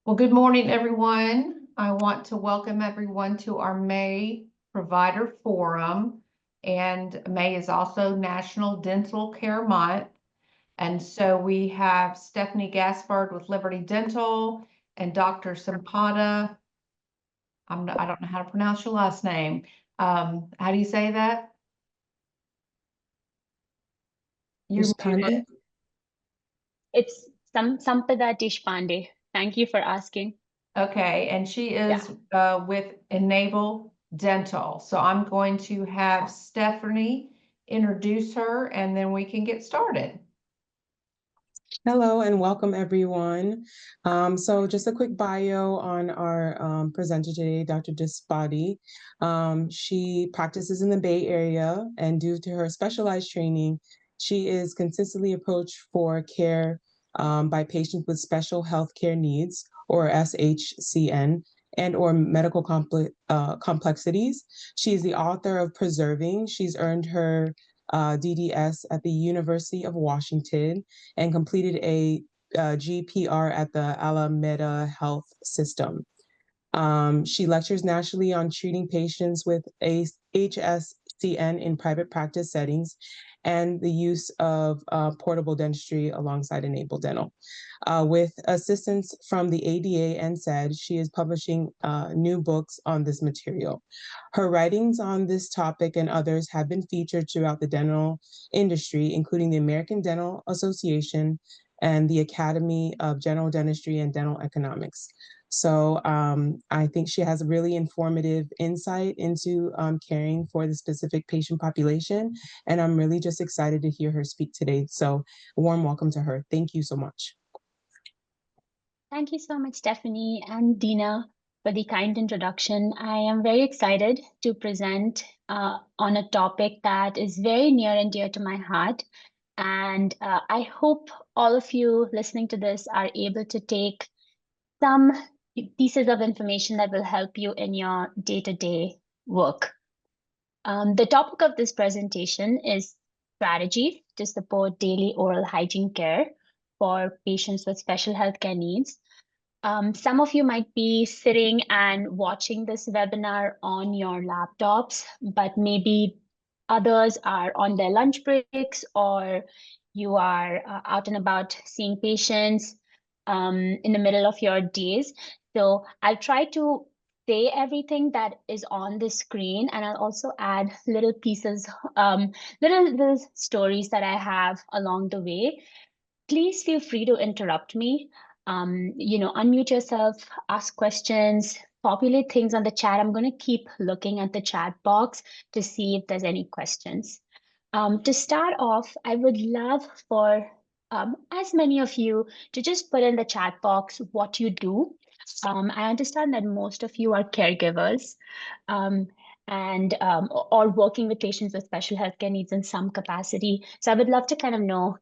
Well, good morning, everyone. I want to welcome everyone to our May Provider Forum. And May is also National Dental Care Month. And so we have Stephanie Gaspard with Liberty Dental and Dr. Sampada. I don't know how to pronounce your last name. How do you say that? You're muted. Deshpande? It's Sampada Deshpande. Thank you for asking. Okay, and she is with Enable Dental. So I'm going to have Stephanie introduce her and then we can get started. Hello and welcome everyone. So just a quick bio on our presenter today, Dr. Deshpande. She practices in the Bay Area, and due to her specialized training, she is consistently approached for care by patients with special healthcare needs, or SHCN, and or medical complexities. She is the author of Persevering. She's earned her DDS at the University of Washington and completed a GPR at the Alameda Health System. She lectures nationally on treating patients with a HSCN in private practice settings and the use of portable dentistry alongside Enable Dental. With assistance from the ADA and SAID, she is publishing new books on this material. Her writings on this topic and others have been featured throughout the dental industry, including the American Dental Association and the Academy of General Dentistry and Dental Economics. So I think she has a really informative insight into caring for the specific patient population. And I'm really just excited to hear her speak today. So a warm welcome to her. Thank you so much. Thank you so much, Stephanie and Dina, for the kind introduction. I am very excited to present on a topic that is very near and dear to my heart. And I hope all of you listening to this are able to take some pieces of information that will help you in your day-to-day work. The topic of this presentation is strategies to support daily oral hygiene care for patients with special healthcare needs. Some of you might be sitting and watching this webinar on your laptops, but maybe others are on their lunch breaks, or you are out and about seeing patients in the middle of your days. So I'll try to say everything that is on the screen, and I'll also add little pieces, little stories that I have along the way. Please feel free to interrupt me. Unmute yourself, ask questions, populate things on the chat. I'm going to keep looking at the chat box to see if there's any questions. To start off, I would love for as many of you to just put in the chat box what you do. I understand that most of you are caregivers or working with patients with special healthcare needs in some capacity. So I would love to kind of know,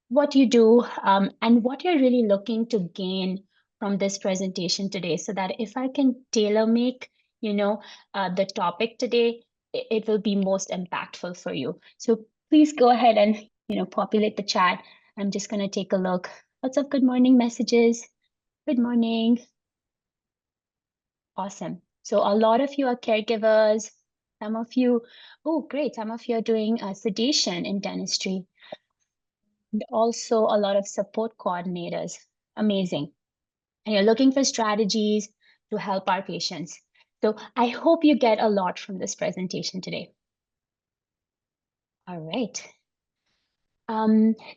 what you do and what you're really looking to gain from this presentation today, so that if I can tailor make, the topic today, it will be most impactful for you. So please go ahead and, populate the chat. I'm just going to take a look. Lots of good morning messages. Good morning. Awesome. So a lot of you are caregivers. Some of you, oh, great. Some of you are doing sedation in dentistry. And also a lot of support coordinators. Amazing. And you're looking for strategies to help our patients. So I hope you get a lot from this presentation today. All right.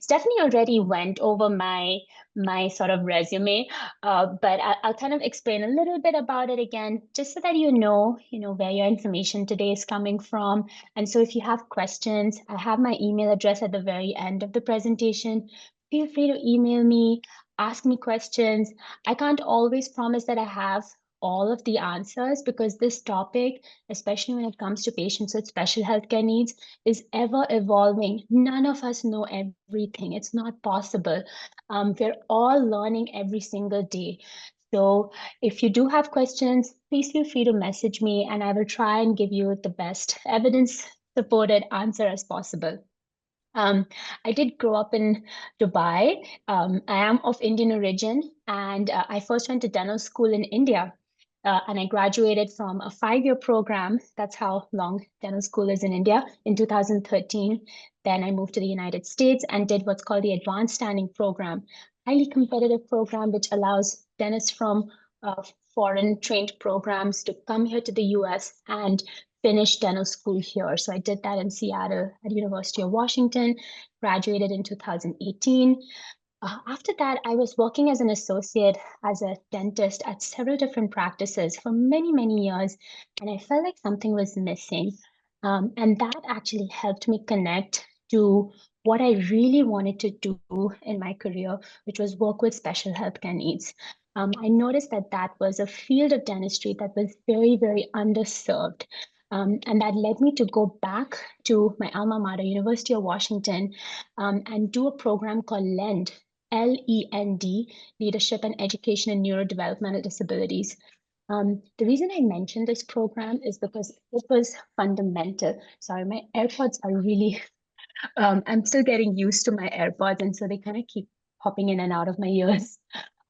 Stephanie already went over my sort of resume, but I'll kind of explain a little bit about it again, just so that you know where your information today is coming from. And so if you have questions, I have my email address at the very end of the presentation. Feel free to email me, ask me questions. I can't always promise that I have all of the answers, because this topic, especially when it comes to patients with special healthcare needs, is ever evolving. None of us know everything. It's not possible. We're all learning every single day. So if you do have questions, please feel free to message me, and I will try and give you the best evidence-supported answer as possible. I did grow up in Dubai. I am of Indian origin, and I first went to dental school in India. And I graduated from a 5-year program. That's how long dental school is in India in 2013. Then I moved to the United States and did what's called the Advanced Standing Program, highly competitive program which allows dentists from foreign trained programs to come here to the US and finish dental school here. So I did that in Seattle at University of Washington, graduated in 2018. After that, I was working as an associate as a dentist at several different practices for many, many years, and I felt like something was missing. And that actually helped me connect to what I really wanted to do in my career, which was work with special healthcare needs. I noticed that that was a field of dentistry that was very, very underserved. And that led me to go back to my alma mater, University of Washington, and do a program called LEND, LEND, Leadership and Education in Neurodevelopmental Disabilities. The reason I mentioned this program is because it was fundamental. Sorry, my AirPods are really, I'm still getting used to my AirPods, and so they kind of keep popping in and out of my ears.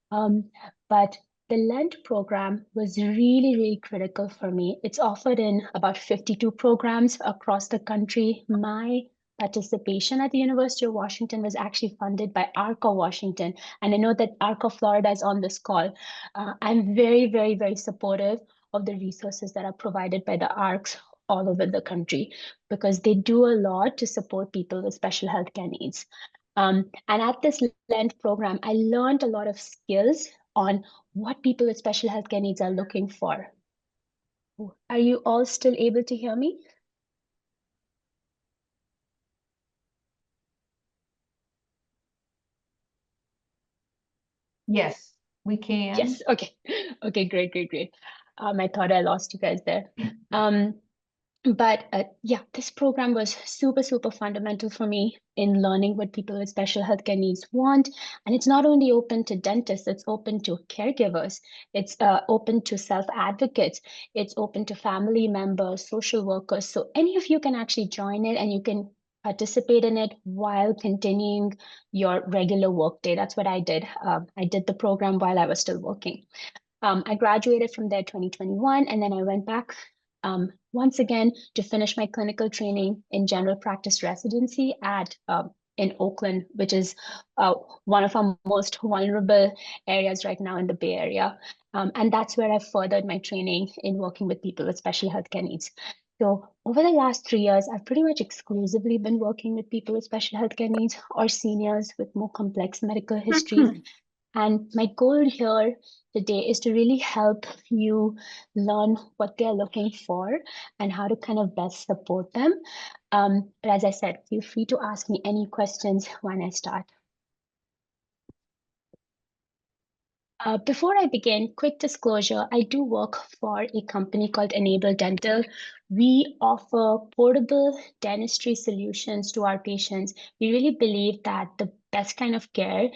But the LEND program was really, really critical for me. It's offered in about 52 programs across the country. My participation at the University of Washington was actually funded by ARCA Washington. And I know that ARCA Florida is on this call. I'm very, very, very supportive of the resources that are provided by the ARCs all over the country because they do a lot to support people with special healthcare needs. And at this LEND program, I learned a lot of skills on what people with special healthcare needs are looking for. Are you all still able to hear me? Yes, we can. Yes, okay. Okay, great, great, great. I thought I lost you guys there. But yeah, this program was super, super fundamental for me in learning what people with special healthcare needs want. And it's not only open to dentists, it's open to caregivers, it's open to self-advocates, it's open to family members, social workers. So any of you can actually join it and you can participate in it while continuing your regular work day. That's what I did. I did the program while I was still working. I graduated from there 2021, and then I went back once again to finish my clinical training in general practice residency at in Oakland, which is one of our most vulnerable areas right now in the Bay Area. And that's where I furthered my training in working with people with special healthcare needs. So over the last 3 years, I've pretty much exclusively been working with people with special healthcare needs or seniors with more complex medical histories. And my goal here today is to really help you learn what they're looking for and how to kind of best support them. But as I said, feel free to ask me any questions when I start. Before I begin, quick disclosure, I do work for a company called Enable Dental. We offer portable dentistry solutions to our patients. We really believe that the best kind of care,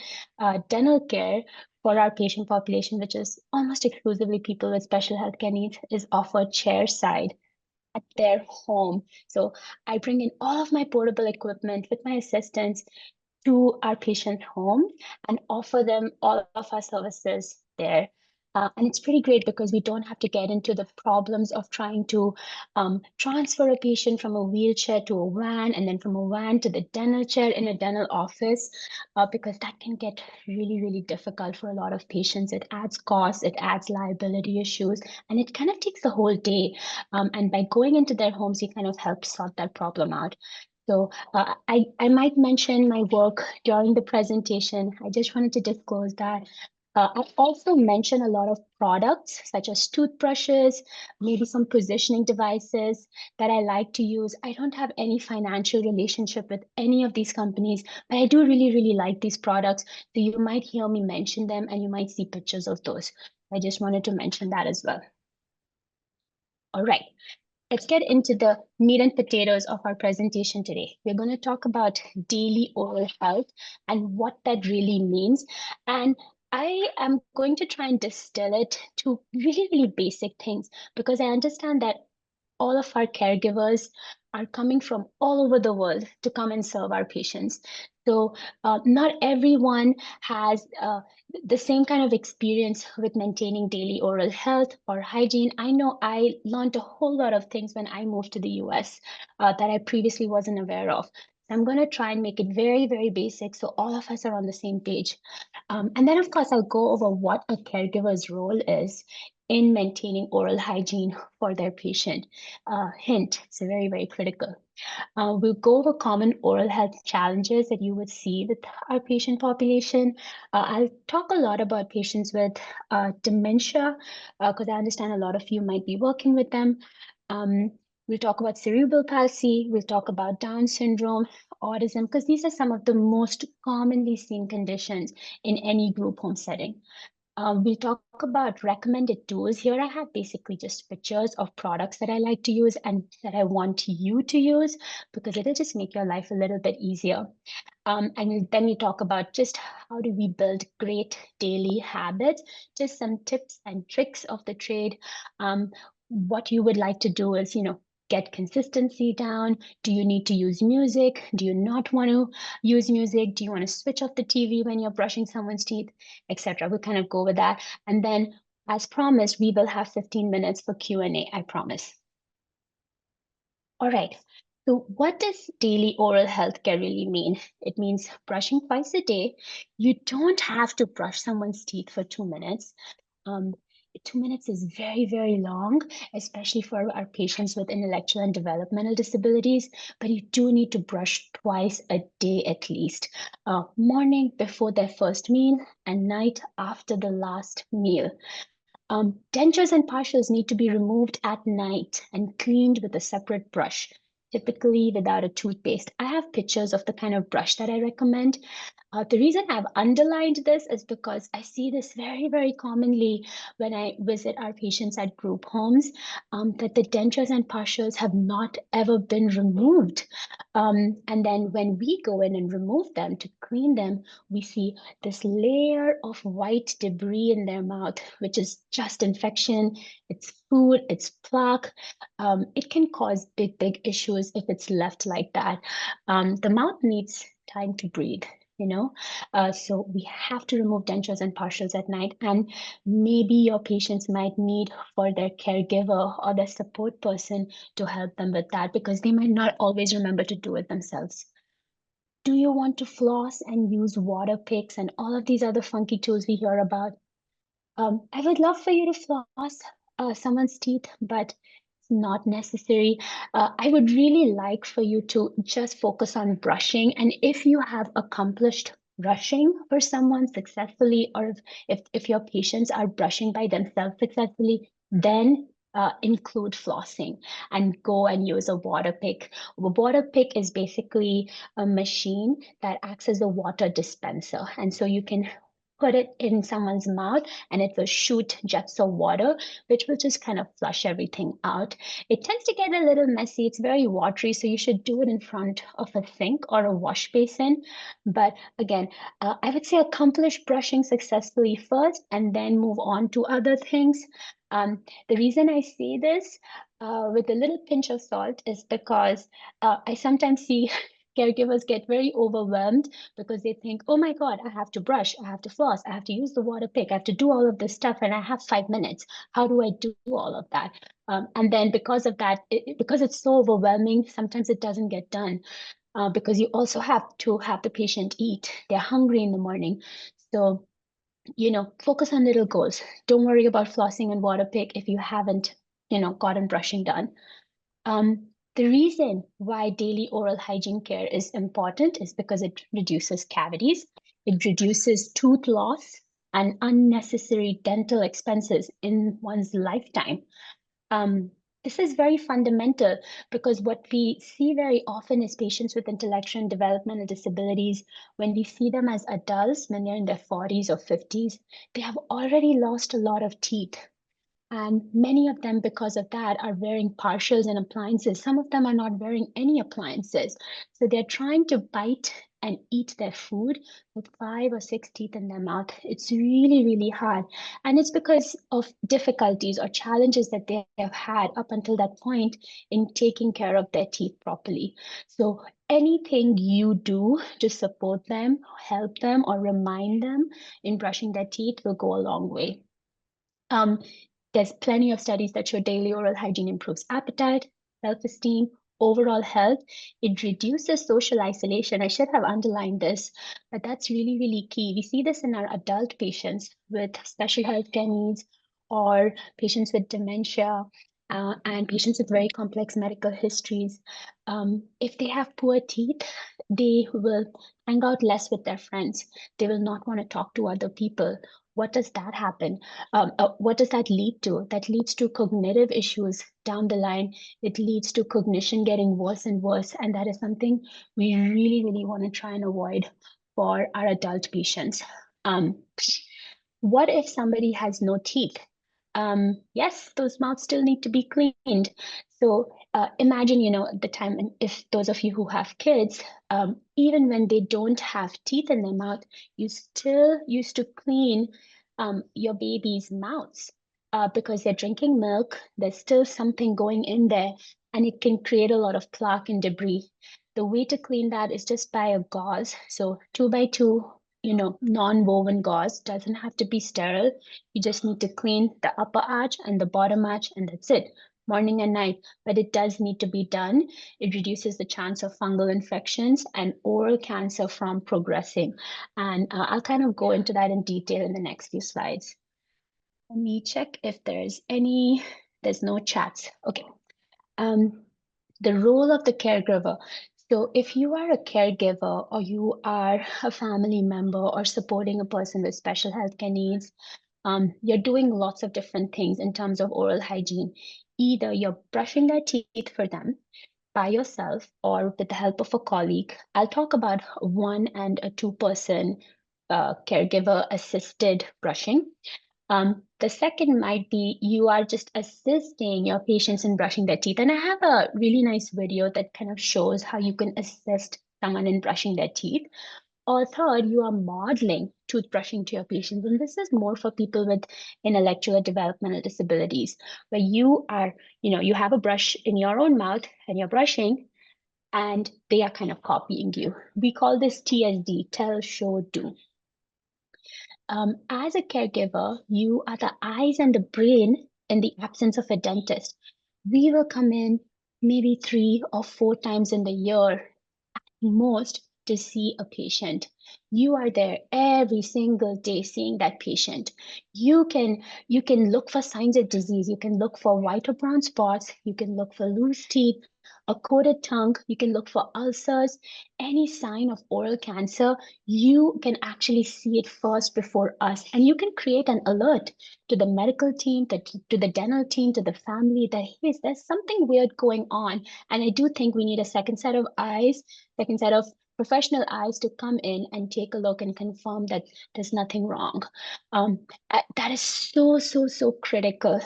dental care for our patient population, which is almost exclusively people with special healthcare needs, is offered chairside at their home. So I bring in all of my portable equipment with my assistants to our patient home and offer them all of our services there. And it's pretty great because we don't have to get into the problems of trying to transfer a patient from a wheelchair to a van and then from a van to the dental chair in a dental office, because that can get really, really difficult for a lot of patients. It adds costs, it adds liability issues, and it kind of takes the whole day. And by going into their homes, you kind of help sort that problem out. So I might mention my work during the presentation. I just wanted to disclose that. I also mention a lot of products such as toothbrushes, maybe some positioning devices that I like to use. I don't have any financial relationship with any of these companies, but I do really, really like these products. So you might hear me mention them and you might see pictures of those. I just wanted to mention that as well. All right. Let's get into the meat and potatoes of our presentation today. We're going to talk about daily oral health and what that really means. And I am going to try and distill it to really, really basic things because I understand that all of our caregivers are coming from all over the world to come and serve our patients. So not everyone has the same kind of experience with maintaining daily oral health or hygiene. I know I learned a whole lot of things when I moved to the US that I previously wasn't aware of. So I'm going to try and make it very, very basic so all of us are on the same page. And then, of course, I'll go over what a caregiver's role is in maintaining oral hygiene for their patient. Hint, it's very, very critical. We'll go over common oral health challenges that you would see with our patient population. I'll talk a lot about patients with dementia, because I understand a lot of you might be working with them. We'll talk about cerebral palsy. We'll talk about Down syndrome, autism, because these are some of the most commonly seen conditions in any group home setting. We'll talk about recommended tools. Here I have basically just pictures of products that I like to use and that I want you to use because it'll just make your life a little bit easier. And then we talk about just how do we build great daily habits, just some tips and tricks of the trade. What you would like to do is, get consistency down. Do you need to use music? Do you not want to use music? Do you want to switch off the TV when you're brushing someone's teeth, etc.? We'll kind of go with that. And then, as promised, we will have 15 minutes for Q&A, I promise. All right. So what does daily oral health care really mean? It means brushing twice a day. You don't have to brush someone's teeth for 2 minutes. 2 minutes is very, very long, especially for our patients with intellectual and developmental disabilities, but you do need to brush twice a day at least. Morning before their first meal and night after the last meal. Dentures and partials need to be removed at night and cleaned with a separate brush, typically without a toothpaste. I have pictures of the kind of brush that I recommend. The reason I've underlined this is because I see this very, very commonly when I visit our patients at group homes, that the dentures and partials have not ever been removed. And then when we go in and remove them to clean them, we see this layer of white debris in their mouth, which is just infection, it's food, it's plaque. It can cause big, big issues if it's left like that. The mouth needs time to breathe. So we have to remove dentures and partials at night, and maybe your patients might need for their caregiver or their support person to help them with that because they might not always remember to do it themselves. Do you want to floss and use water picks and all of these other funky tools we hear about? I would love for you to floss someone's teeth, but it's not necessary. I would really like for you to just focus on brushing. And if you have accomplished brushing for someone successfully, or if your patients are brushing by themselves successfully, then include flossing and go and use a water pick. A water pick is basically a machine that acts as a water dispenser. And so you can put it in someone's mouth and it will shoot jets of water, which will just kind of flush everything out. It tends to get a little messy. It's very watery, so you should do it in front of a sink or a wash basin. But again, I would say accomplish brushing successfully first and then move on to other things. The reason I say this with a little pinch of salt is because I sometimes see caregivers get very overwhelmed because they think, oh my God, I have to brush, I have to floss, I have to use the water pick, I have to do all of this stuff, and I have 5 minutes. How do I do all of that? And then because of that, because it's so overwhelming, sometimes it doesn't get done because you also have to have the patient eat. They're hungry in the morning. So, focus on little goals. Don't worry about flossing and water pick if you haven't, gotten brushing done. The reason why daily oral hygiene care is important is because it reduces cavities, it reduces tooth loss and unnecessary dental expenses in one's lifetime. This is very fundamental because what we see very often is patients with intellectual and developmental disabilities. When we see them as adults, when they're in their 40s or 50s, they have already lost a lot of teeth. And many of them, because of that, are wearing partials and appliances. Some of them are not wearing any appliances. So they're trying to bite and eat their food with 5 or 6 teeth in their mouth. It's really, really hard. And it's because of difficulties or challenges that they have had up until that point in taking care of their teeth properly. So anything you do to support them, help them, or remind them in brushing their teeth will go a long way. There's plenty of studies that show daily oral hygiene improves appetite, self-esteem, overall health. It reduces social isolation. I should have underlined this, but that's really, really key. We see this in our adult patients with special healthcare needs or patients with dementia and patients with very complex medical histories. If they have poor teeth, they will hang out less with their friends. They will not want to talk to other people. What does that happen? What does that lead to? That leads to cognitive issues down the line. It leads to cognition getting worse and worse. And that is something we really, really want to try and avoid for our adult patients. What if somebody has no teeth? Yes, those mouths still need to be cleaned. So imagine, the time, and if those of you who have kids, even when they don't have teeth in their mouth, you still used to clean your baby's mouths because they're drinking milk. There's still something going in there, and it can create a lot of plaque and debris. The way to clean that is just by a gauze. So 2x2, non-woven gauze, doesn't have to be sterile. You just need to clean the upper arch and the bottom arch, and that's it, morning and night. But it does need to be done. It reduces the chance of fungal infections and oral cancer from progressing. And I'll kind of go into that in detail in the next few slides. Let me check if there's no chats. Okay. The role of the caregiver. So if you are a caregiver or you are a family member or supporting a person with special healthcare needs, you're doing lots of different things in terms of oral hygiene. Either you're brushing their teeth for them by yourself or with the help of a colleague. I'll talk about 1 and a 2-person caregiver assisted brushing. The second might be you are just assisting your patients in brushing their teeth. And I have a really nice video that kind of shows how you can assist someone in brushing their teeth. Or third, you are modeling toothbrushing to your patients. And this is more for people with intellectual or developmental disabilities, where you are, you have a brush in your own mouth and you're brushing, and they are kind of copying you. We call this TSD, tell, show, do. As a caregiver, you are the eyes and the brain in the absence of a dentist. We will come in maybe 3 or 4 times in the year at most to see a patient. You are there every single day seeing that patient. You can look for signs of disease. You can look for white or brown spots. You can look for loose teeth, a coated tongue. You can look for ulcers, any sign of oral cancer. You can actually see it first before us. And you can create an alert to the medical team, to the dental team, to the family that, hey, there's something weird going on. And I do think we need a second set of eyes, second set of professional eyes to come in and take a look and confirm that there's nothing wrong. That is so, so, so critical,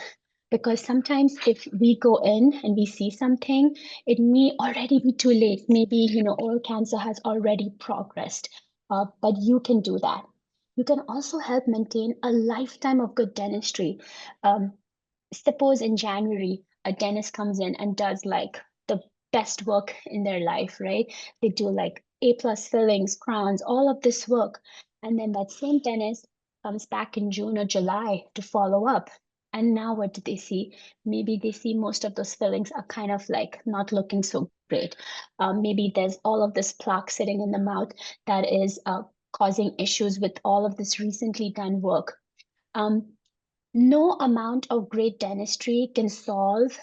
because sometimes if we go in and we see something, it may already be too late. Maybe, oral cancer has already progressed, but you can do that. You can also help maintain a lifetime of good dentistry. Suppose in January, a dentist comes in and does like the best work in their life, right? They do like A+ fillings, crowns, all of this work. And then that same dentist comes back in June or July to follow up. And now what do they see? Maybe they see most of those fillings are kind of like not looking so great. Maybe there's all of this plaque sitting in the mouth that is causing issues with all of this recently done work. No amount of great dentistry can solve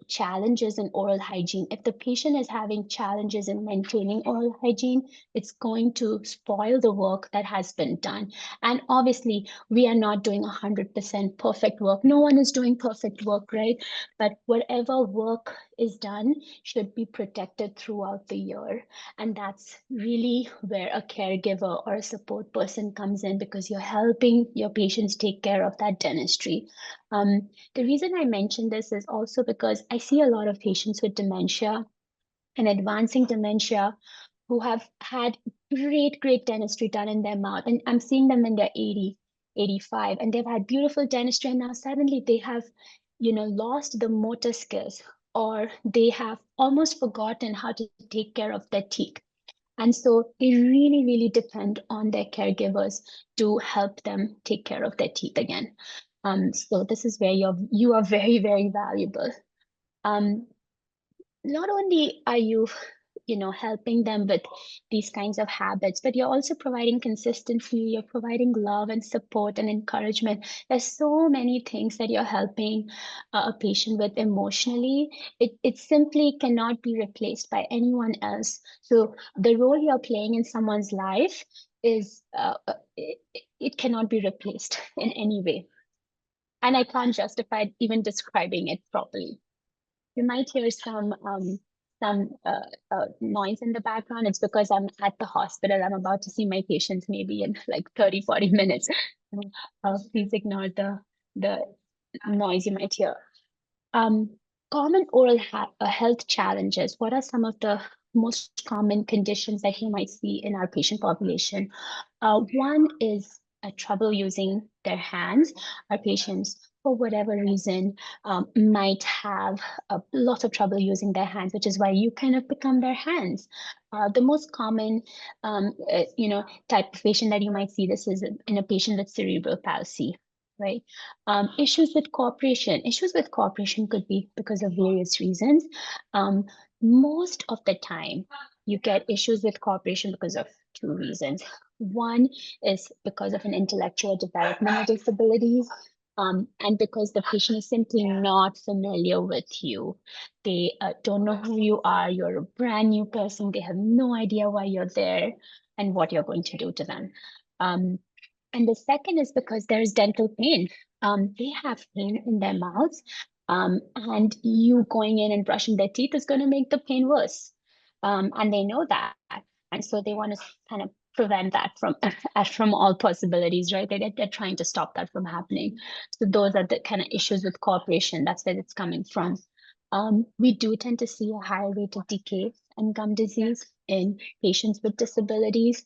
challenges in oral hygiene. If the patient is having challenges in maintaining oral hygiene, it's going to spoil the work that has been done. And obviously, we are not doing 100% perfect work. No one is doing perfect work, right? But whatever work is done should be protected throughout the year. And that's really where a caregiver or a support person comes in, because you're helping your patients take care of that dentistry. The reason I mention this is also because I see a lot of patients with dementia and advancing dementia who have had great dentistry done in their mouth. And I'm seeing them when they're 80, 85, and they've had beautiful dentistry. And now suddenly they have, lost the motor skills, or they have almost forgotten how to take care of their teeth. And so they really depend on their caregivers to help them take care of their teeth again. So this is where you are very valuable. Not only are you helping them with these kinds of habits, but you're also providing consistency, you're providing love and support and encouragement. There's so many things that you're helping a patient with emotionally. It simply cannot be replaced by anyone else. So the role you're playing in someone's life is, it cannot be replaced in any way. And I can't justify even describing it properly. You might hear some noise in the background. It's because I'm at the hospital. I'm about to see my patients maybe in like 30, 40 minutes. Please ignore the noise you might hear. Common oral health challenges. What are some of the most common conditions that you might see in our patient population? One is trouble using their hands. Our patients, for whatever reason, might have a lot of trouble using their hands, which is why you kind of become their hands. The most common, type of patient that you might see this is in a patient with cerebral palsy, right? Issues with cooperation. Issues with cooperation could be because of various reasons. Most of the time, you get issues with cooperation because of two reasons. One is because of an intellectual developmental disabilities, and because the patient is simply not familiar with you. They don't know who you are. You're a brand new person. They have no idea why you're there and what you're going to do to them. And the second is because there's dental pain. They have pain in their mouths, and you going in and brushing their teeth is going to make the pain worse. And they know that. And so they want to kind of prevent that from all possibilities, right? They're trying to stop that from happening. So those are the kind of issues with cooperation. That's where it's coming from. We do tend to see a higher rate of decay and gum disease in patients with disabilities,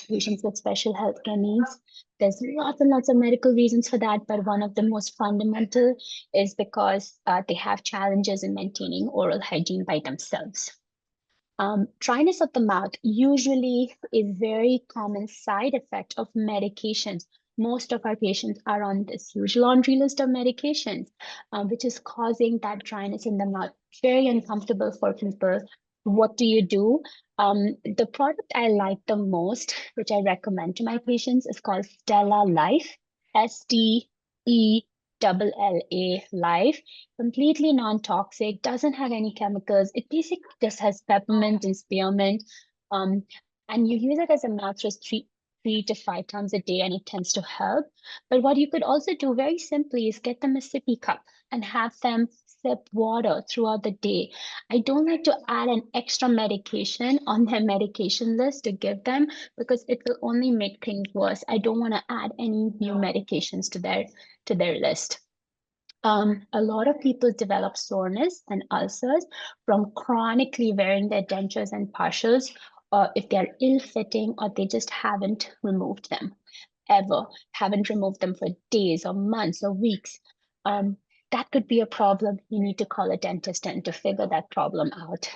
patients with special healthcare needs. There's lots and lots of medical reasons for that, but one of the most fundamental is because they have challenges in maintaining oral hygiene by themselves. Dryness of the mouth usually a very common side effect of medications. Most of our patients are on this huge laundry list of medications, which is causing that dryness in the mouth. Very uncomfortable for people. What do you do? The product I like the most, which I recommend to my patients, is called Stella Life, STELLA Life, completely non-toxic, doesn't have any chemicals. It basically just has peppermint and spearmint. And you use it as a mattress 3 to 5 times a day, and it tends to help. But what you could also do very simply is get them a sippy cup and have them sip water throughout the day. I don't like to add an extra medication on their medication list to give them because it will only make things worse. I don't want to add any new medications to their list. A lot of people develop soreness and ulcers from chronically wearing their dentures and partials, or if they're ill-fitting or they just haven't removed them haven't removed them for days or months or weeks. That could be a problem. You need to call a dentist and to figure that problem out.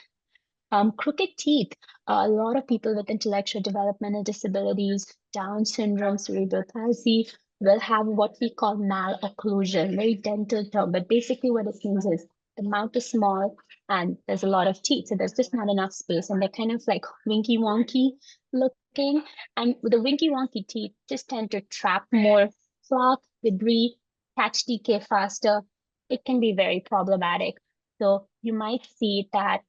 Crooked teeth. A lot of people with intellectual developmental disabilities, Down syndrome, cerebral palsy, will have what we call malocclusion, very dental term, but basically what it means is the mouth is small and there's a lot of teeth, so there's just not enough space, and they're kind of like winky wonky looking, and with the winky wonky teeth just tend to trap more plaque, debris, catch decay faster. It can be very problematic. So you might see that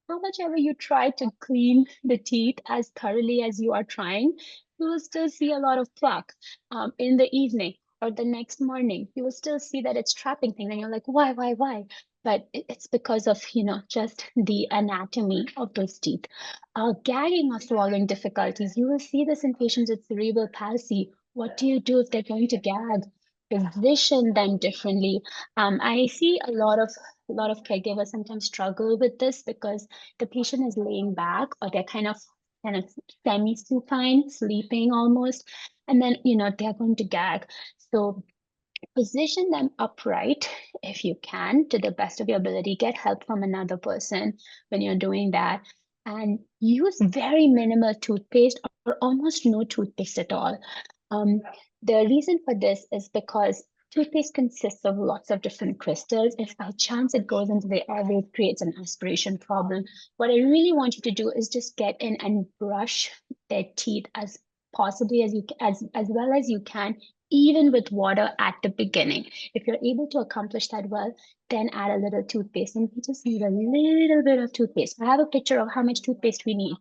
how much ever you try to clean the teeth as thoroughly as you are trying, you will still see a lot of plaque in the evening or the next morning. You will still see that it's trapping things, and you're like, why? But it's because of, just the anatomy of those teeth. Gagging or swallowing difficulties. You will see this in patients with cerebral palsy. What do you do if they're going to gag? position them differently. I see a lot of caregivers sometimes struggle with this because the patient is laying back, or they're kind of semi-supine, sleeping almost, and then they're going to gag. So position them upright if you can, to the best of your ability. Get help from another person when you're doing that, and use very minimal toothpaste or almost no toothpaste at all. The reason for this is because toothpaste consists of lots of different crystals. If by chance it goes into the airway, it creates an aspiration problem. What I really want you to do is just get in and brush their teeth as possibly as you as well as you can, even with water at the beginning. If you're able to accomplish that well, then add a little toothpaste. And we just need a little bit of toothpaste. I have a picture of how much toothpaste we need.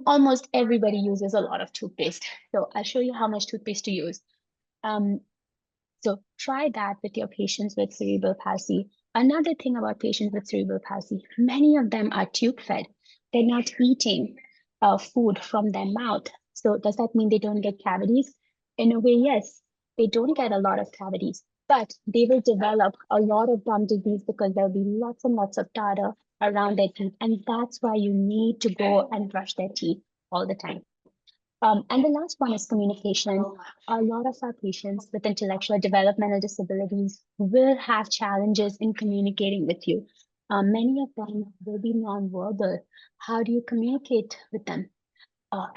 Almost everybody uses a lot of toothpaste. So I'll show you how much toothpaste to use. So try that with your patients with cerebral palsy. Another thing about patients with cerebral palsy, many of them are tube fed. They're not eating food from their mouth. So does that mean they don't get cavities? In a way, yes. They don't get a lot of cavities, but they will develop a lot of gum disease because there'll be lots and lots of tartar around their teeth. And that's why you need to go and brush their teeth all the time. And the last one is communication. A lot of our patients with intellectual developmental disabilities will have challenges in communicating with you. Many of them will be nonverbal. How do you communicate with them?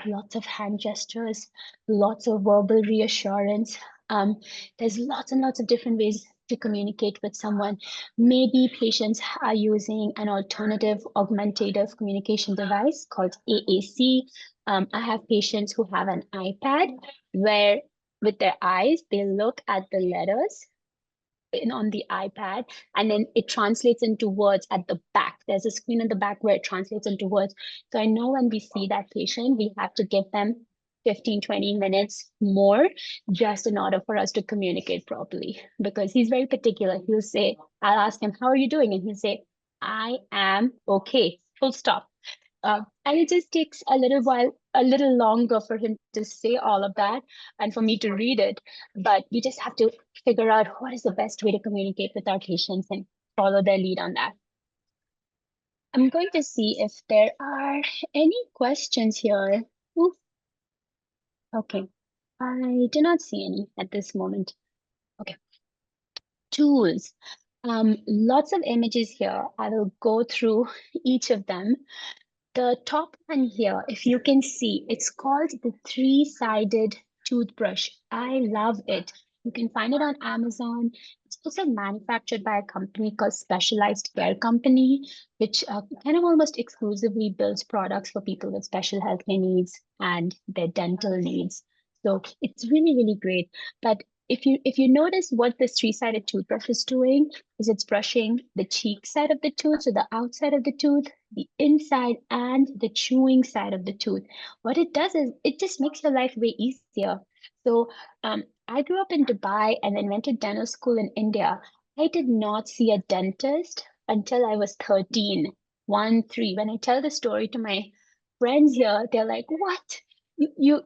Lots of hand gestures, lots of verbal reassurance. There's lots and lots of different ways to communicate with someone. Maybe patients are using an alternative augmentative communication device called AAC. I have patients who have an iPad where with their eyes, they look at the letters on the iPad, and then it translates into words at the back. There's a screen at the back where it translates into words. So I know when we see that patient, we have to give them 15, 20 minutes more just in order for us to communicate properly, because he's very particular. He'll say, I'll ask him, how are you doing? And he'll say, I am okay, full stop. And it just takes a little while, a little longer for him to say all of that and for me to read it. But we just have to figure out what is the best way to communicate with our patients and follow their lead on that. I'm going to see if there are any questions here. Ooh. Okay, I do not see any at this moment. Okay, tools. Lots of images here. I will go through each of them. The top one here, if you can see, it's called the three-sided toothbrush. I love it. You can find it on Amazon. It's also manufactured by a company called Specialized Care Company, which kind of almost exclusively builds products for people with special healthcare needs and their dental needs. So it's really, really great. But if you notice what this three-sided toothbrush is doing, is it's brushing the cheek side of the tooth, so the outside of the tooth, the inside, and the chewing side of the tooth. What it does is it just makes your life way easier. So I grew up in Dubai and then went to dental school in India. I did not see a dentist until I was 13, 3. When I tell the story to my friends here, they're like, what? You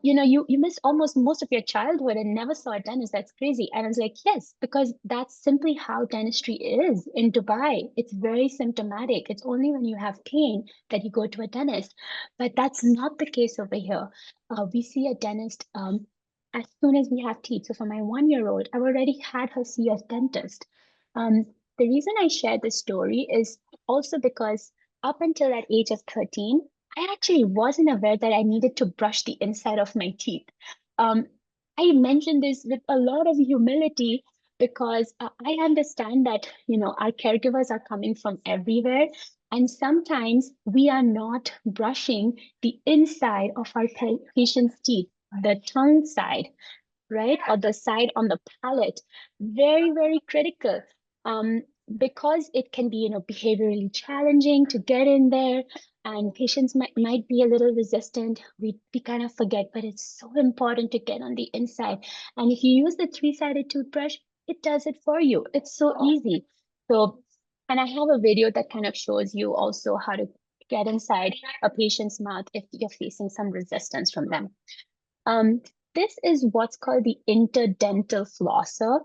missed almost most of your childhood and never saw a dentist. That's crazy. And I was like, yes, because that's simply how dentistry is in Dubai. It's very symptomatic. It's only when you have pain that you go to a dentist. But that's not the case over here. We see a dentist as soon as we have teeth. So for my 1-year-old, I've already had her see a dentist. The reason I share this story is also because up until that age of 13, I actually wasn't aware that I needed to brush the inside of my teeth. I mention this with a lot of humility because I understand that, our caregivers are coming from everywhere. And sometimes we are not brushing the inside of our patient's teeth, the tongue side, right? Or the side on the palate. Very, very critical. Because it can be, behaviorally challenging to get in there, and patients might be a little resistant. We kind of forget, but it's so important to get on the inside. And if you use the three-sided toothbrush, it does it for you. It's so easy. So, and I have a video that kind of shows you also how to get inside a patient's mouth if you're facing some resistance from them. this is what's called the interdental flosser.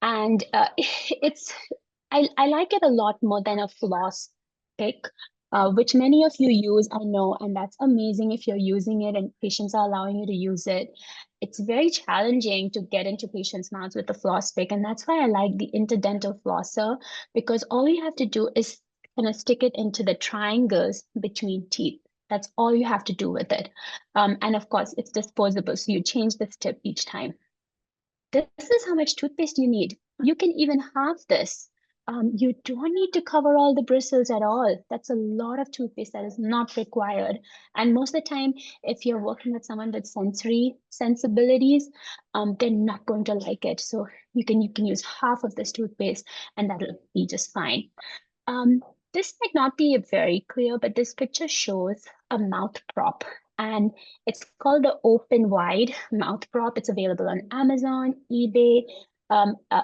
And I like it a lot more than a floss pick, which many of you use, I know, and that's amazing if you're using it and patients are allowing you to use it. It's very challenging to get into patients' mouths with the floss pick, and that's why I like the interdental flosser, because all you have to do is kind of stick it into the triangles between teeth. That's all you have to do with it. And of course, it's disposable, so you change the tip each time. This is how much toothpaste you need. You can even halve this. You don't need to cover all the bristles at all. That's a lot of toothpaste that is not required. And most of the time, if you're working with someone with sensory sensibilities, they're not going to like it. So you can use half of this toothpaste and that'll be just fine. This might not be very clear, but this picture shows a mouth prop, and it's called the open wide mouth prop. It's available on Amazon, eBay.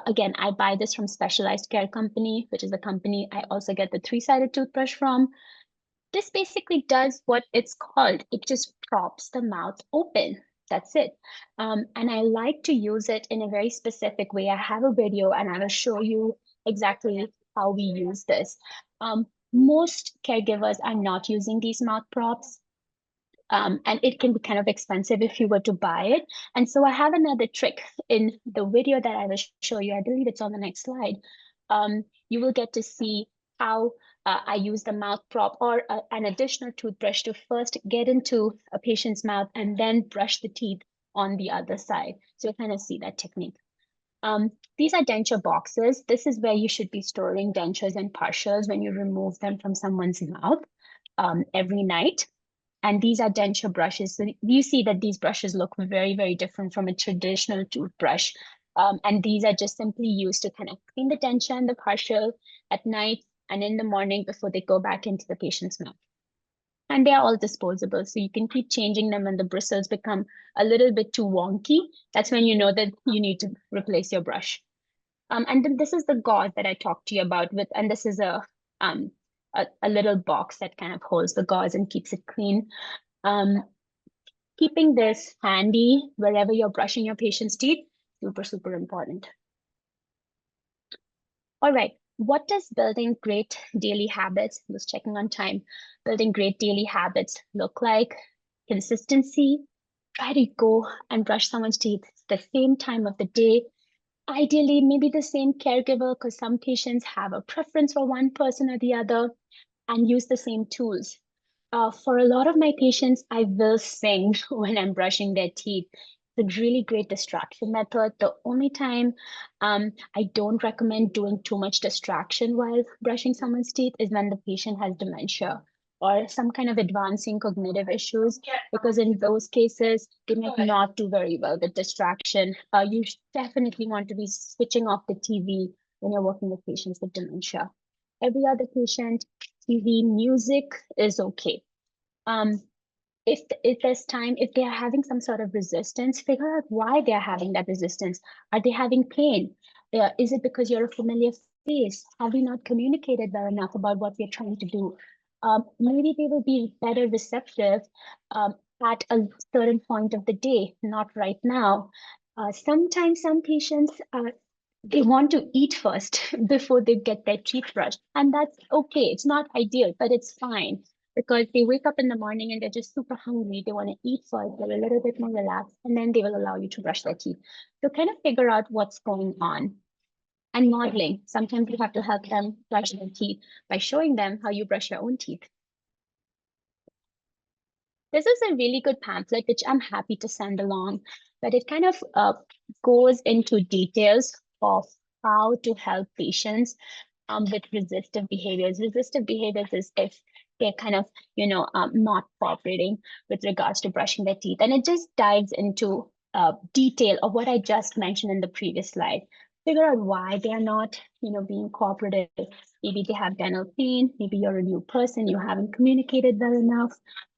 Again, I buy this from Specialized Care Company, which is the company I also get the 3-sided toothbrush from. This basically does what it's called. It just props the mouth open. That's it. And I like to use it in a very specific way. I have a video and I will show you exactly how we use this. Most caregivers are not using these mouth props. And it can be kind of expensive if you were to buy it. And so I have another trick in the video that I will show you. I believe it's on the next slide. You will get to see how I use the mouth prop or an additional toothbrush to first get into a patient's mouth and then brush the teeth on the other side. So you kind of see that technique. These are denture boxes. This is where you should be storing dentures and partials when you remove them from someone's mouth every night. And these are denture brushes. So you see that these brushes look very, very different from a traditional toothbrush. And these are just simply used to kind of clean the denture and the partial at night and in the morning before they go back into the patient's mouth. And they are all disposable, so you can keep changing them when the bristles become a little bit too wonky. That's when you know that you need to replace your brush. And then this is the gauze that I talked to you about with, and this is a little box that kind of holds the gauze and keeps it clean. Keeping this handy wherever you're brushing your patient's teeth, super, super important. All right, what does building great daily habits, just checking on time, building great daily habits look like? Consistency, try to go and brush someone's teeth the same time of the day. Ideally, maybe the same caregiver, because some patients have a preference for one person or the other, and use the same tools. For a lot of my patients, I will sing when I'm brushing their teeth. It's a really great distraction method. The only time I don't recommend doing too much distraction while brushing someone's teeth is when the patient has dementia or some kind of advancing cognitive issues, because in those cases, they might not do very well with distraction. You definitely want to be switching off the TV when you're working with patients with dementia. Every other patient, TV, music is okay. If there's time, if they are having some sort of resistance, figure out why they're having that resistance. Are they having pain? Is it because you're a familiar face? Have we not communicated well enough about what we're trying to do? Maybe they will be better receptive at a certain point of the day, not right now. Sometimes some patients they want to eat first before they get their teeth brushed. And that's okay. It's not ideal, but it's fine because they wake up in the morning and they're just super hungry. They want to eat first, they're a little bit more relaxed, and then they will allow you to brush their teeth. So kind of figure out what's going on. And modeling. Sometimes you have to help them brush their teeth by showing them how you brush your own teeth. This is a really good pamphlet, which I'm happy to send along, but it kind of goes into details of how to help patients with resistive behaviors. Resistive behaviors is if they're kind of, not cooperating with regards to brushing their teeth. And it just dives into detail of what I just mentioned in the previous slide. Figure out why they're not, being cooperative. Maybe they have dental pain. Maybe you're a new person. You haven't communicated well enough.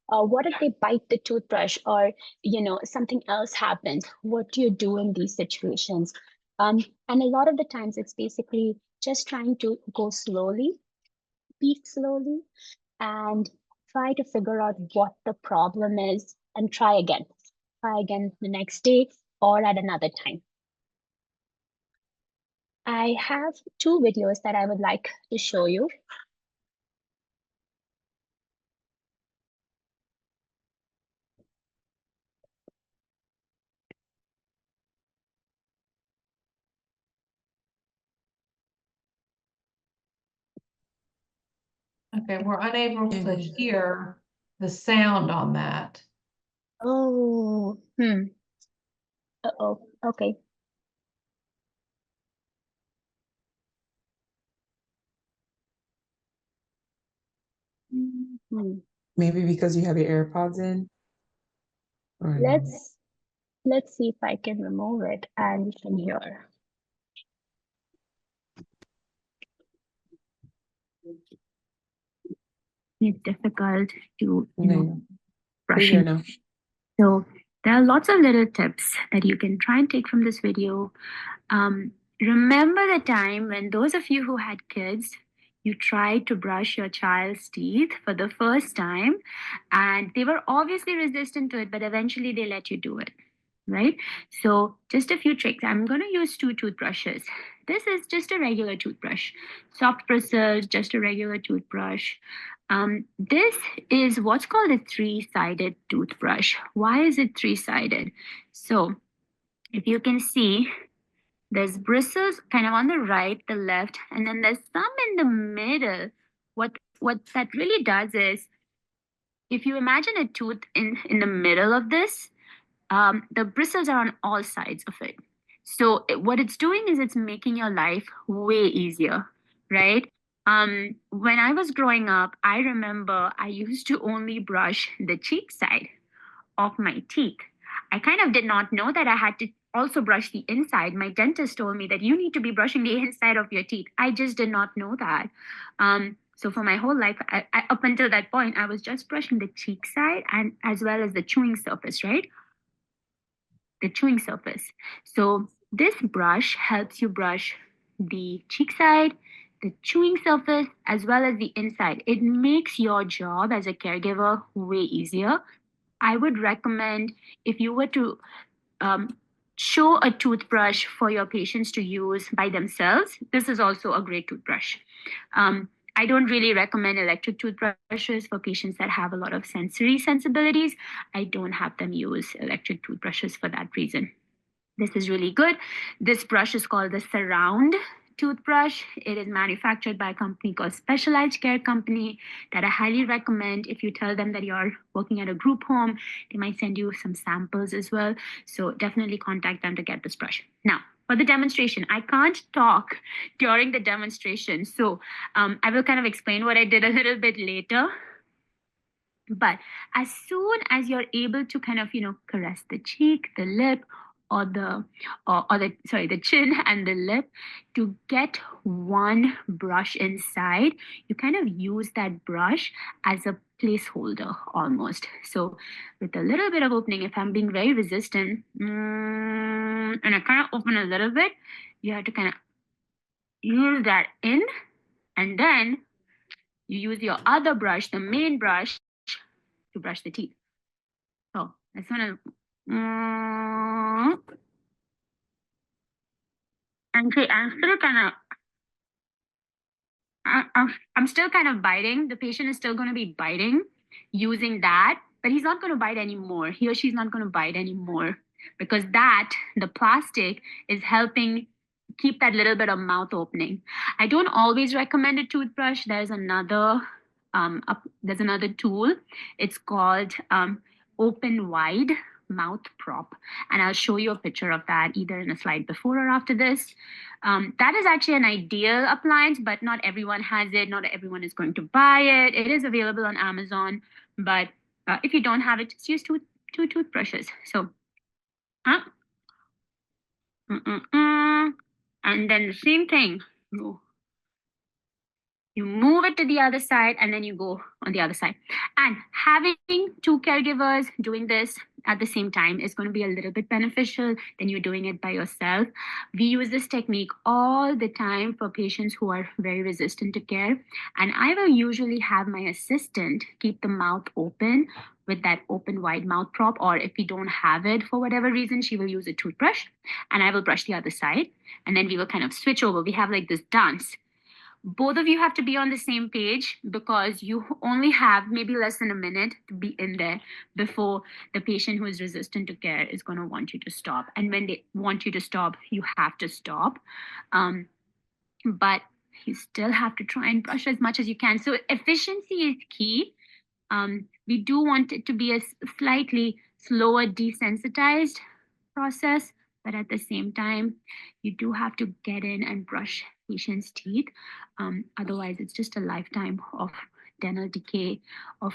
What if they bite the toothbrush or, something else happens? What do you do in these situations? And a lot of the times it's basically just trying to go slowly, speak slowly, and try to figure out what the problem is and try again. try again the next day or at another time. I have two videos that I would like to show you. Okay, we're unable to hear the sound on that. Oh, Uh-oh, okay. Mhm. Maybe because you have your AirPods in? Or no? Let's see if I can remove it and you can hear. It's difficult to, No. brush Clear in. now. So there are lots of little tips that you can try and take from this video. Remember the time when those of you who had kids, you tried to brush your child's teeth for the first time, and they were obviously resistant to it, but eventually they let you do it, right? So just a few tricks. I'm going to use two toothbrushes. This is just a regular toothbrush, soft bristles, just a regular toothbrush. This is what's called a three-sided toothbrush. Why is it three-sided? So if you can see, there's bristles kind of on the right, the left, and then there's some in the middle. What that really does is, if you imagine a tooth in the middle of this, the bristles are on all sides of it. So what it's doing is it's making your life way easier, right? When I was growing up, I remember I used to only brush the cheek side of my teeth. I kind of did not know that I had to also brush the inside. My dentist told me that you need to be brushing the inside of your teeth. I just did not know that. So for my whole life, up until that point, I was just brushing the cheek side and as well as the chewing surface, right? The chewing surface. So this brush helps you brush the cheek side, the chewing surface, as well as the inside. It makes your job as a caregiver way easier. I would recommend, if you were to um, show a toothbrush for your patients to use by themselves, this is also a great toothbrush. I don't really recommend electric toothbrushes for patients that have a lot of sensory sensibilities. I don't have them use electric toothbrushes for that reason. This is really good. This brush is called the Surround toothbrush. It is manufactured by a company called Specialized Care Company that I highly recommend. If you tell them that you're working at a group home, they might send you some samples as well. So definitely contact them to get this brush. Now, for the demonstration, I can't talk during the demonstration. So I will kind of explain what I did a little bit later. But as soon as you're able to kind of, caress the cheek, the lip, or the chin and the lip to get one brush inside, you kind of use that brush as a placeholder almost. So with a little bit of opening, if I'm being very resistant, and I kind of open a little bit, you have to kind of use that in, and then you use your other brush, the main brush, to brush the teeth. So I just want to, and see, I'm still kind of biting. The patient is still going to be biting using that, but he's not going to bite anymore. He or she's not going to bite anymore because the plastic is helping keep that little bit of mouth opening. I don't always recommend a toothbrush. There's another tool. It's called Open Wide Mouth Prop, and I'll show you a picture of that either in a slide before or after this. That is actually an ideal appliance, but not everyone has it. Not everyone is going to buy it. It is available on Amazon, but if you don't have it, just use two toothbrushes. So, and then the same thing. You move it to the other side and then you go on the other side. And having two caregivers doing this at the same time is going to be a little bit beneficial than you doing it by yourself. We use this technique all the time for patients who are very resistant to care. And I will usually have my assistant keep the mouth open with that open wide mouth prop, or if we don't have it for whatever reason, she will use a toothbrush and I will brush the other side. And then we will kind of switch over. We have like this dance. Both of you have to be on the same page because you only have maybe less than a minute to be in there before the patient who is resistant to care is going to want you to stop. And when they want you to stop, you have to stop. But you still have to try and brush as much as you can. So efficiency is key. We do want it to be a slightly slower, desensitized process, but at the same time, you do have to get in and brush patients' teeth. Otherwise, it's just a lifetime of dental decay, of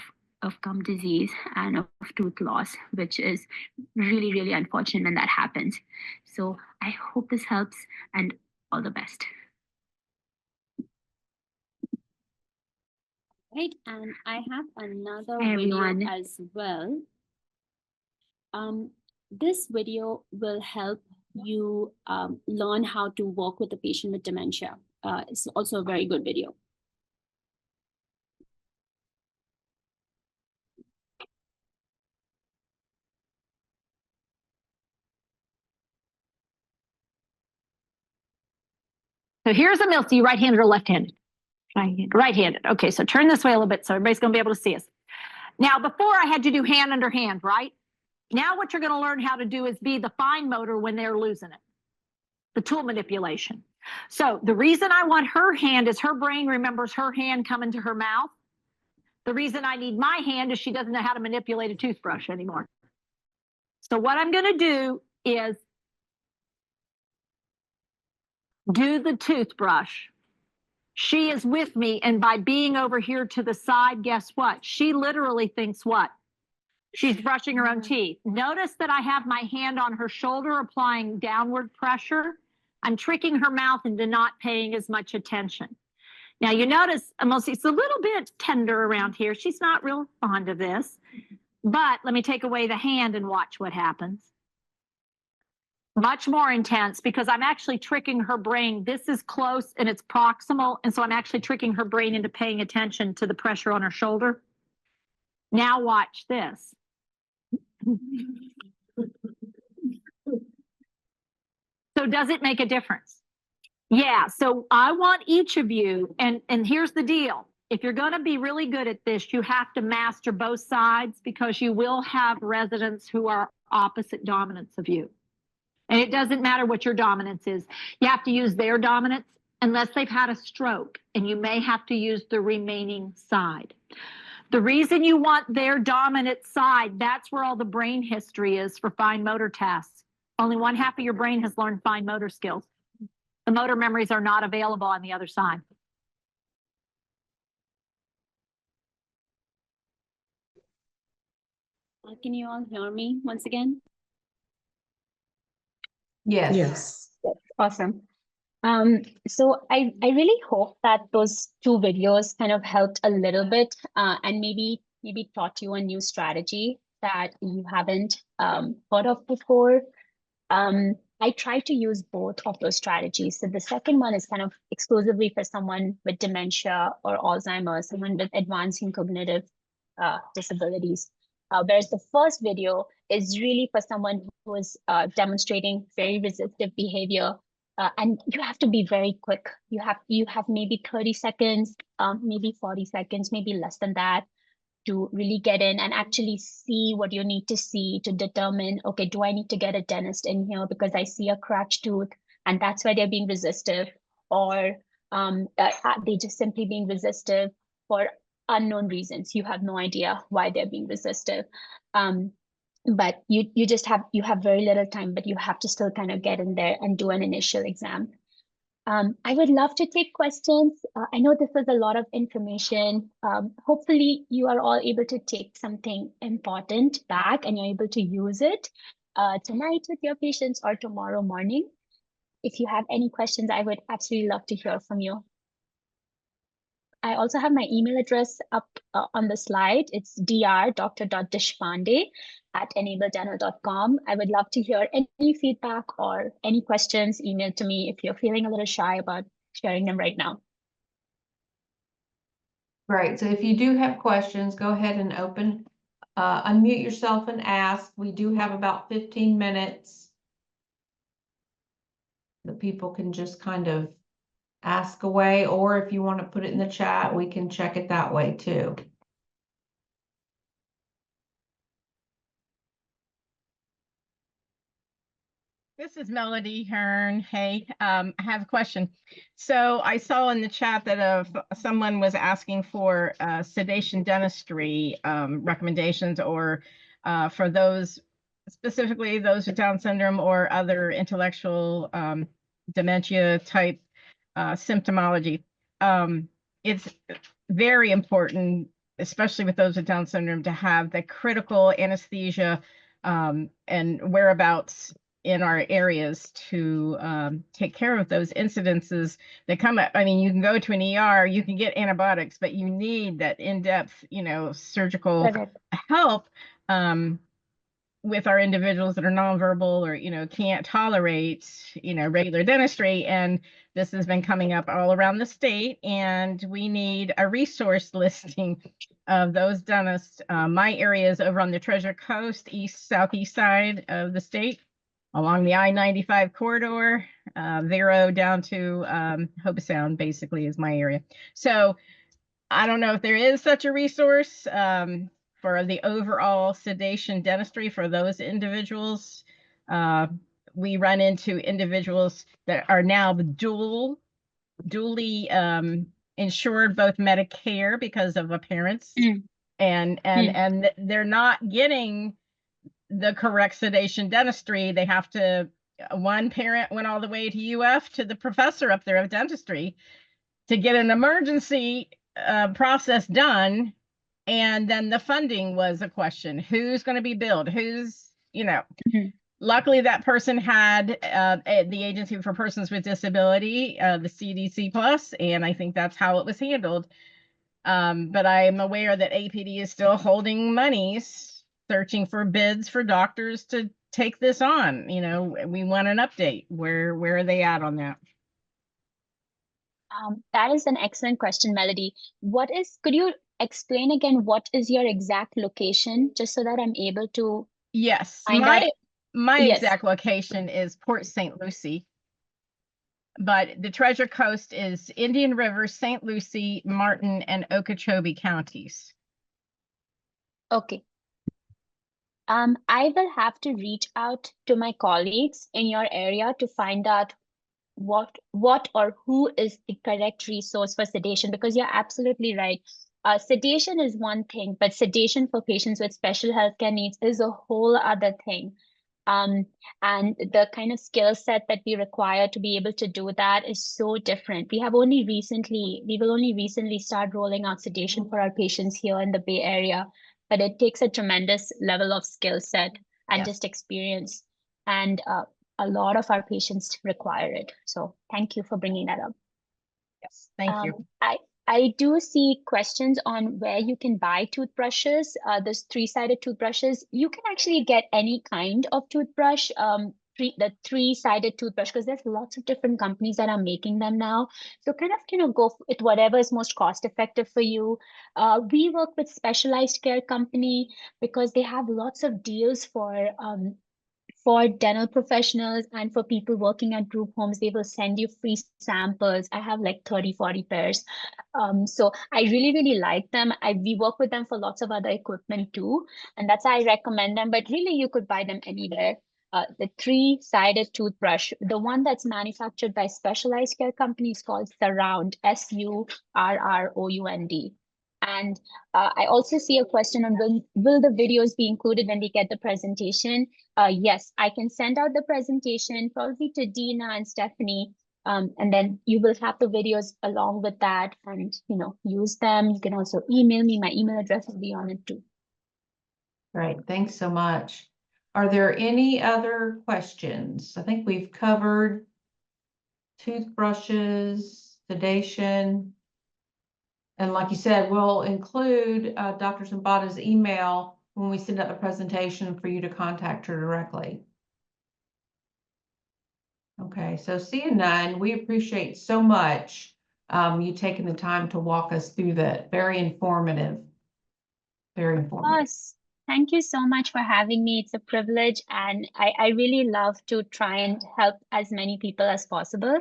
gum disease, and of tooth loss, which is really, really unfortunate when that happens. So I hope this helps, and all the best. Right, and I have another Hi, video everyone. as well. This video will help you learn how to work with a patient with dementia. It's also a very good video. So here's a Milty, right-handed or left-handed? Right-handed. Okay, so turn this way a little bit so everybody's going to be able to see us. Now, before I had you do hand under hand, right? Now what you're going to learn how to do is be the fine motor when they're losing it, the tool manipulation. So the reason I want her hand is her brain remembers her hand coming to her mouth. The reason I need my hand is she doesn't know how to manipulate a toothbrush anymore. So what I'm going to do is do the toothbrush. She is with me, and by being over here to the side, guess what? She literally thinks what? She's brushing her own teeth. Notice that I have my hand on her shoulder applying downward pressure. I'm tricking her mouth into not paying as much attention. Now you notice it's a little bit tender around here. She's not real fond of this, but let me take away the hand and watch what happens. Much more intense because I'm actually tricking her brain. This is close and it's proximal. And so I'm actually tricking her brain into paying attention to the pressure on her shoulder. Now watch this. So does it make a difference? Yeah, so I want each of you, and here's the deal. If you're going to be really good at this, you have to master both sides because you will have residents who are opposite dominance of you. And it doesn't matter what your dominance is. You have to use their dominance unless they've had a stroke, and you may have to use the remaining side. The reason you want their dominant side, that's where all the brain history is for fine motor tasks. Only one half of your brain has learned fine motor skills. The motor memories are not available on the other side. Can you all hear me once again? Yes. Yes. Awesome. So I really hope that those two videos kind of helped a little bit and maybe taught you a new strategy that you haven't heard of before. I try to use both of those strategies. So the second one is kind of exclusively for someone with dementia or Alzheimer's, someone with advancing cognitive disabilities. Whereas the first video is really for someone who is demonstrating very resistive behavior. And you have to be very quick. You have maybe 30 seconds, maybe 40 seconds, maybe less than that, to really get in and actually see what you need to see to determine, okay, do I need to get a dentist in here because I see a cracked tooth and that's why they're being resistive, or they just simply being resistive for unknown reasons. You have no idea why they're being resistive. But you have very little time, but you have to still kind of get in there and do an initial exam. I would love to take questions. I know this was a lot of information. Hopefully you are all able to take something important back and you're able to use it tonight with your patients or tomorrow morning. If you have any questions, I would absolutely love to hear from you. I also have my email address up on the slide. It's dr.deshpande@enabledental.com. I would love to hear any feedback or any questions. Email to me if you're feeling a little shy about sharing them right now. Great. So if you do have questions, go ahead and open unmute yourself and ask. We do have about 15 minutes. The people can just kind of ask away, or if you want to put it in the chat, we can check it that way too. This is Melody Hearn. Hey, I have a question. So I saw in the chat that someone was asking for sedation dentistry recommendations, or for those, specifically those with Down syndrome or other intellectual dementia type symptomology. It's very important, especially with those with Down syndrome, to have the critical anesthesia and whereabouts in our areas to take care of those incidences that come up. I mean, you can go to an ER, you can get antibiotics, but you need that in-depth, surgical help with our individuals that are nonverbal or, can't tolerate, regular dentistry. And this has been coming up all around the state, and we need a resource listing of those dentists. My area is over on the Treasure Coast, southeast side of the state, along the I-95 corridor, Vero down to Hope Sound, basically, is my area. So I don't know if there is such a resource for the overall sedation dentistry for those individuals. We run into individuals that are now dually insured, both Medicare because of a parent's, and they're not getting the correct sedation dentistry. They have to, one parent went all the way to UF to the professor up there of dentistry to get an emergency process done. And then the funding was a question. Who's going to be billed? Who's, luckily that person had the Agency for Persons with Disability, the CDC Plus, and I think that's how it was handled. But I'm aware that APD is still holding monies, searching for bids for doctors to take this on. We want an update. Where are they at on that? That is an excellent question, Melody. Could you explain again, what is your exact location, just so that I'm able to find out? My exact location is Port St. Lucie, but the Treasure Coast is Indian River, St. Lucie, Martin, and Okeechobee counties. Okay. I will have to reach out to my colleagues in your area to find out what or who is the correct resource for sedation, because you're absolutely right. Sedation is one thing, but sedation for patients with special healthcare needs is a whole other thing. And the kind of skill set that we require to be able to do that is so different. We will only recently start rolling out sedation for our patients here in the Bay Area, but it takes a tremendous level of skill set and just experience. And a lot of our patients require it. So thank you for bringing that up. Yes, thank you. I do see questions on where you can buy toothbrushes. Those three-sided toothbrushes. You can actually get any kind of toothbrush, the three-sided toothbrush, because there's lots of different companies that are making them now. So kind of, go with whatever is most cost-effective for you. We work with Specialized Care Company because they have lots of deals for dental professionals and for people working at group homes. They will send you free samples. I have like 30-40 pairs. So I really like them. We work with them for lots of other equipment too, and that's why I recommend them, but really you could buy them anywhere. The three-sided toothbrush, the one that's manufactured by Specialized Care Company, is called Surround, SURROUND. And I also see a question on will the videos be included when we get the presentation? Yes, I can send out the presentation probably to Dina and Stephanie, and then you will have the videos along with that, and use them. You can also email me. My email address will be on it too. Great, thanks so much. Are there any other questions? I think we've covered toothbrushes, sedation. And like you said, we'll include Dr. Sampada's email when we send out the presentation for you to contact her directly. Okay, so seeing none, we appreciate so much you taking the time to walk us through that. Very informative. Very informative. Yes. Thank you so much for having me. It's a privilege, and I really love to try and help as many people as possible,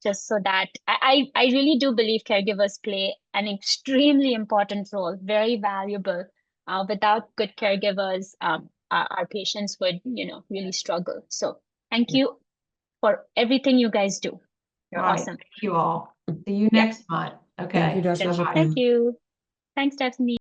just so that I really do believe caregivers play an extremely important role, very valuable. Without good caregivers, our patients would, really struggle. So thank you for everything you guys do. You're Right. awesome. Thank you all. See you Yeah. next month. Okay. Thank you, Dr. Bye-bye. Deshpande. Thank you. Thanks, Stephanie.